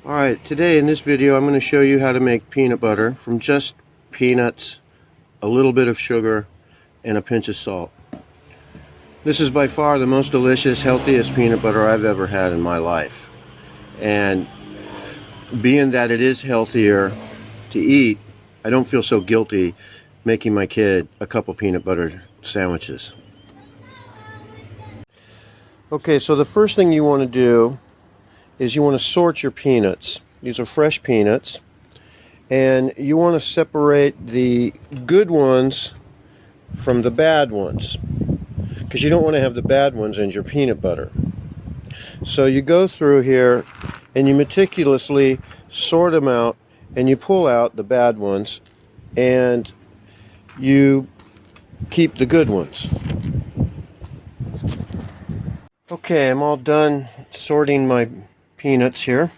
Alright, today in this video I'm going to show you how to make peanut butter from just peanuts, a little bit of sugar, and a pinch of salt. This is by far the most delicious, healthiest peanut butter I've ever had in my life. And being that it is healthier to eat, I don't feel so guilty making my kid a couple peanut butter sandwiches. Okay, so the first thing you want to do is you want to sort your peanuts. These are fresh peanuts, and you want to separate the good ones from the bad ones, because you don't want to have the bad ones in your peanut butter. So you go through here and you meticulously sort them out, and you pull out the bad ones and you keep the good ones. Okay, I'm all done sorting my peanuts here,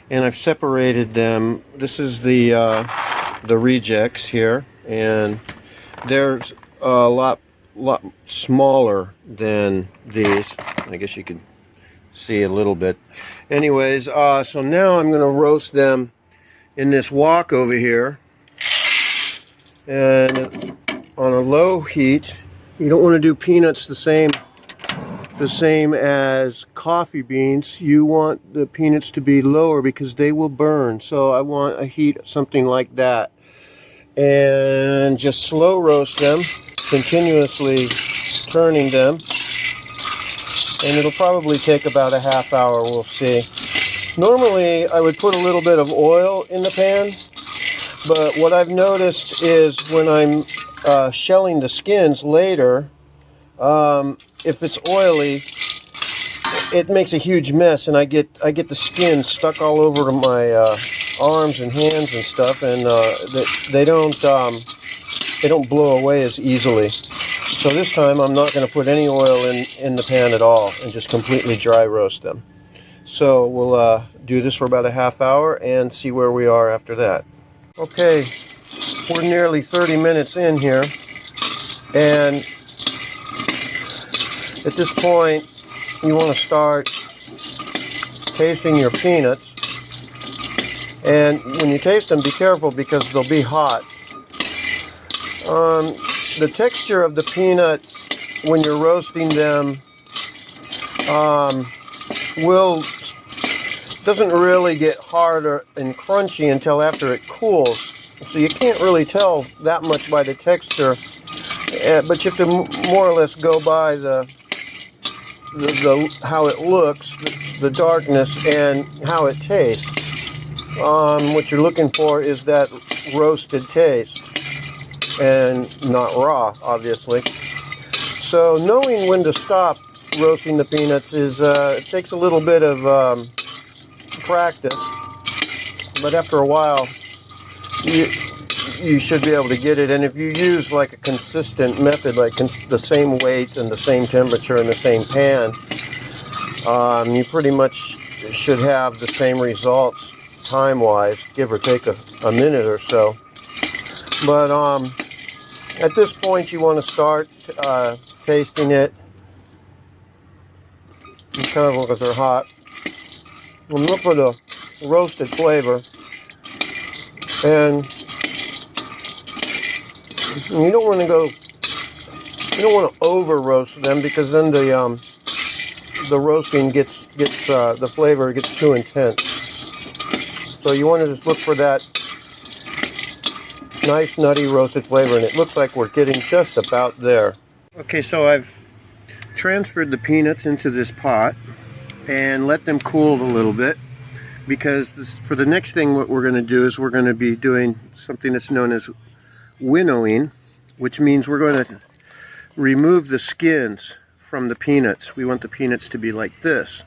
and I've separated them. This is the rejects here, and they're a lot smaller than these. I guess you can see a little bit. Anyways, so now I'm going to roast them in this wok over here, and on a low heat. You don't want to do peanuts the same as coffee beans. You want the peanuts to be lower because they will burn. So I want a heat something like that, and just slow roast them, continuously turning them, and it'll probably take about a half hour. We'll see. Normally I would put a little bit of oil in the pan, but what I've noticed is when I'm shelling the skins later, if it's oily, it makes a huge mess, and I get the skin stuck all over my arms and hands and stuff, and they don't blow away as easily. So this time I'm not going to put any oil in the pan at all, and just completely dry roast them. So we'll do this for about a half hour and see where we are after that. Okay, we're nearly 30 minutes in here, and at this point, you want to start tasting your peanuts. And when you taste them, be careful because they'll be hot. The texture of the peanuts when you're roasting them doesn't really get harder and crunchy until after it cools. So you can't really tell that much by the texture, but you have to more or less go by the how it looks, the darkness, and how it tastes. What you're looking for is that roasted taste, and not raw, obviously. So knowing when to stop roasting the peanuts it takes a little bit of practice, but after a while you should be able to get it. And if you use like a consistent method, like the same weight and the same temperature in the same pan, you pretty much should have the same results time-wise, give or take a minute or so. But at this point you want to start tasting it. You kind of look at they're hot, and look for the roasted flavor. And you don't want to over roast them, because then the roasting gets the flavor gets too intense. So you want to just look for that nice nutty roasted flavor, and it looks like we're getting just about there. Okay, so I've transferred the peanuts into this pot and let them cool a little bit, because for the next thing what we're going to do is we're going to be doing something that's known as winnowing, which means we're going to remove the skins from the peanuts. We want the peanuts to be like this.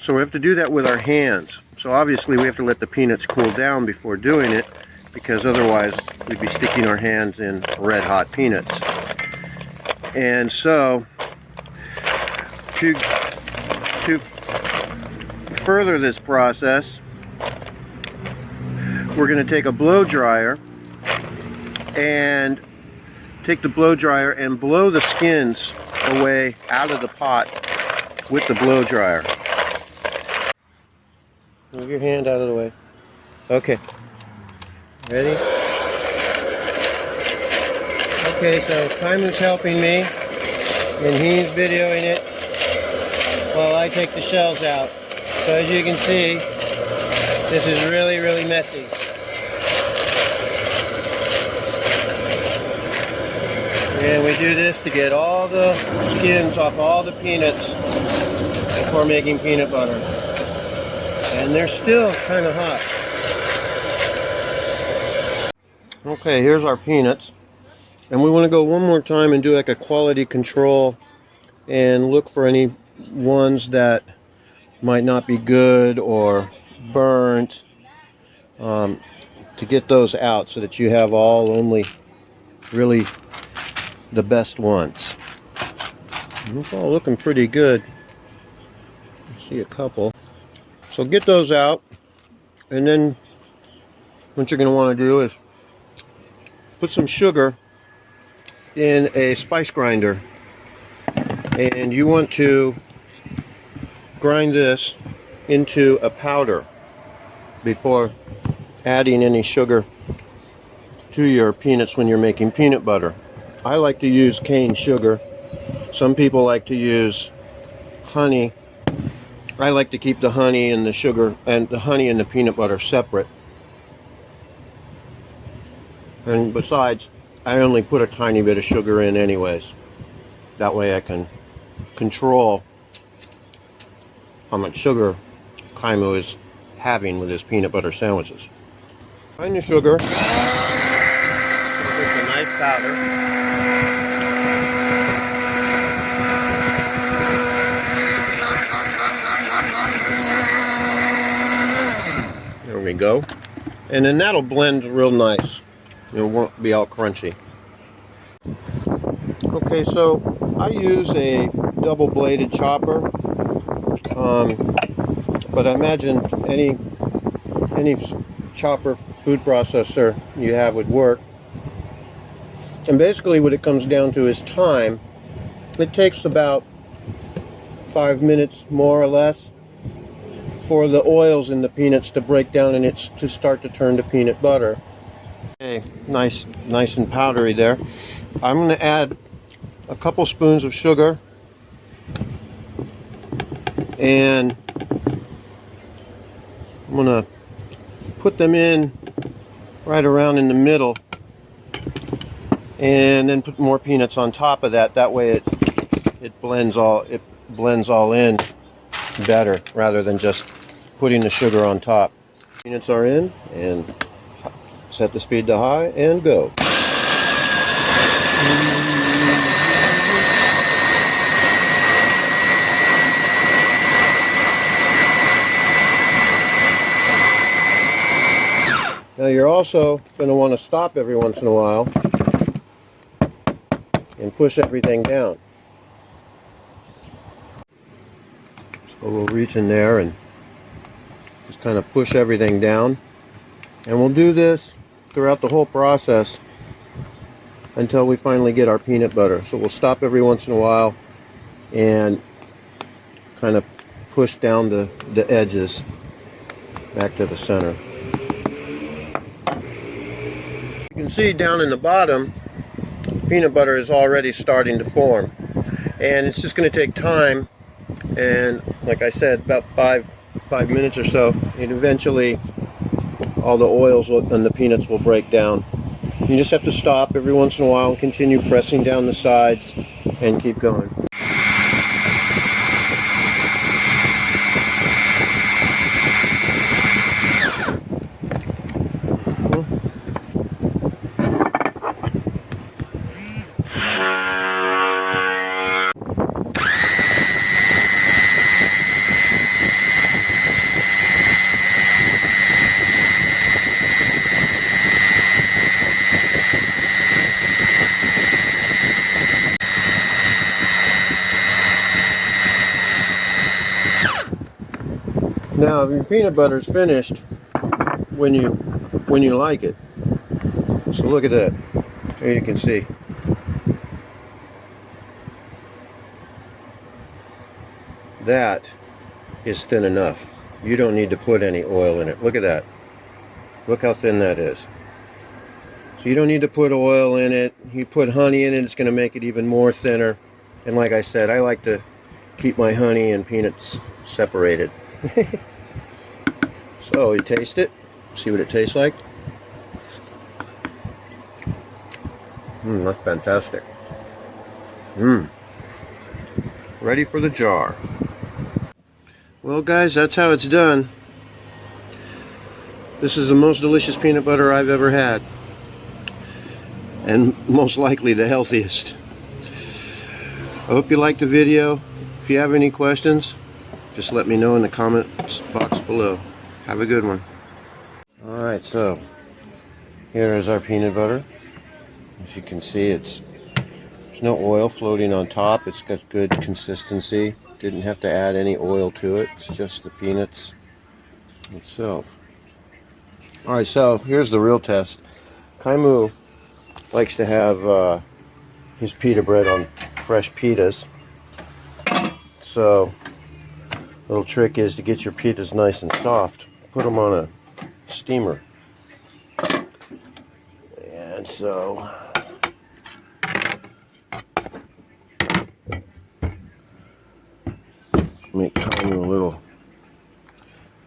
So we have to do that with our hands. So obviously we have to let the peanuts cool down before doing it, because otherwise we'd be sticking our hands in red hot peanuts. And so to further this process, we're going to take a blow dryer and blow the skins away out of the pot with the blow dryer. Move your hand out of the way. Okay. Ready? Okay, so Kaimu's helping me, and he's videoing it while I take the shells out. So as you can see, this is really, really messy. And we do this to get all the skins off all the peanuts before making peanut butter. And they're still kind of hot. Okay, here's our peanuts. And we want to go one more time and do like a quality control and look for any ones that might not be good or burnt, to get those out so that you have only really the best ones. And it's all looking pretty good. I see a couple. So get those out, and then what you're going to want to do is put some sugar in a spice grinder, and you want to grind this into a powder before adding any sugar to your peanuts when you're making peanut butter. I like to use cane sugar. Some people like to use honey. I like to keep the honey and the sugar and the honey and the peanut butter separate. And besides, I only put a tiny bit of sugar in anyways. That way I can control how much sugar Kaimu is having with his peanut butter sandwiches. Find the sugar. It's a nice powder. There we go. And then that'll blend real nice. It won't be all crunchy. Okay, so I use a double-bladed chopper, but I imagine any chopper food processor you have would work. And basically what it comes down to is time. It takes about 5 minutes more or less for the oils in the peanuts to break down and it's to start to turn to peanut butter. Okay, nice and powdery there. I'm going to add a couple spoons of sugar, and I'm going to put them in right around in the middle, and then put more peanuts on top of that. That way it blends all in better rather than just putting the sugar on top. Peanuts are in, and set the speed to high and go. Now you're also going to want to stop every once in a while and push everything down. So we'll reach in there and just kind of push everything down. And we'll do this throughout the whole process until we finally get our peanut butter. So we'll stop every once in a while and kind of push down the edges back to the center. You can see down in the bottom, peanut butter is already starting to form. And it's just going to take time, and like I said, about five minutes or so, and eventually all the oils and the peanuts will break down. You just have to stop every once in a while and continue pressing down the sides and keep going. Now, your peanut butter is finished when you like it. So look at that. Here you can see. That is thin enough. you don't need to put any oil in it. Look at that. Look how thin that is. So you don't need to put oil in it. You put honey in it, it's going to make it even more thinner. And like I said, I like to keep my honey and peanuts separated. So you taste it. See what it tastes like. That's fantastic. Ready for the jar. Well guys, that's how it's done. This is the most delicious peanut butter I've ever had. And most likely the healthiest. I hope you liked the video. If you have any questions, just let me know in the comments box below. Have a good one. Alright, so here is our peanut butter. As you can see, there's no oil floating on top. It's got good consistency. Didn't have to add any oil to it. It's just the peanuts itself. Alright, so here's the real test. Kaimu likes to have his pita bread on fresh pitas. So, little trick is to get your pitas nice and soft. Put them on a steamer. And so, make kind of a little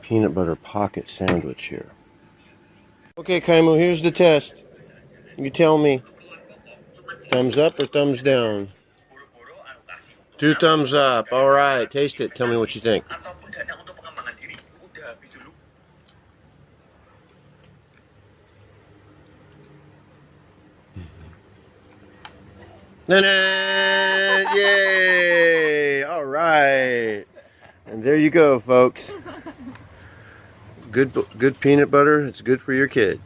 peanut butter pocket sandwich here. Okay, Kaimu, here's the test. You tell me, thumbs up or thumbs down? 2 thumbs up. All right, taste it. Tell me what you think. Yay! All right. And there you go, folks. Good peanut butter. It's good for your kid.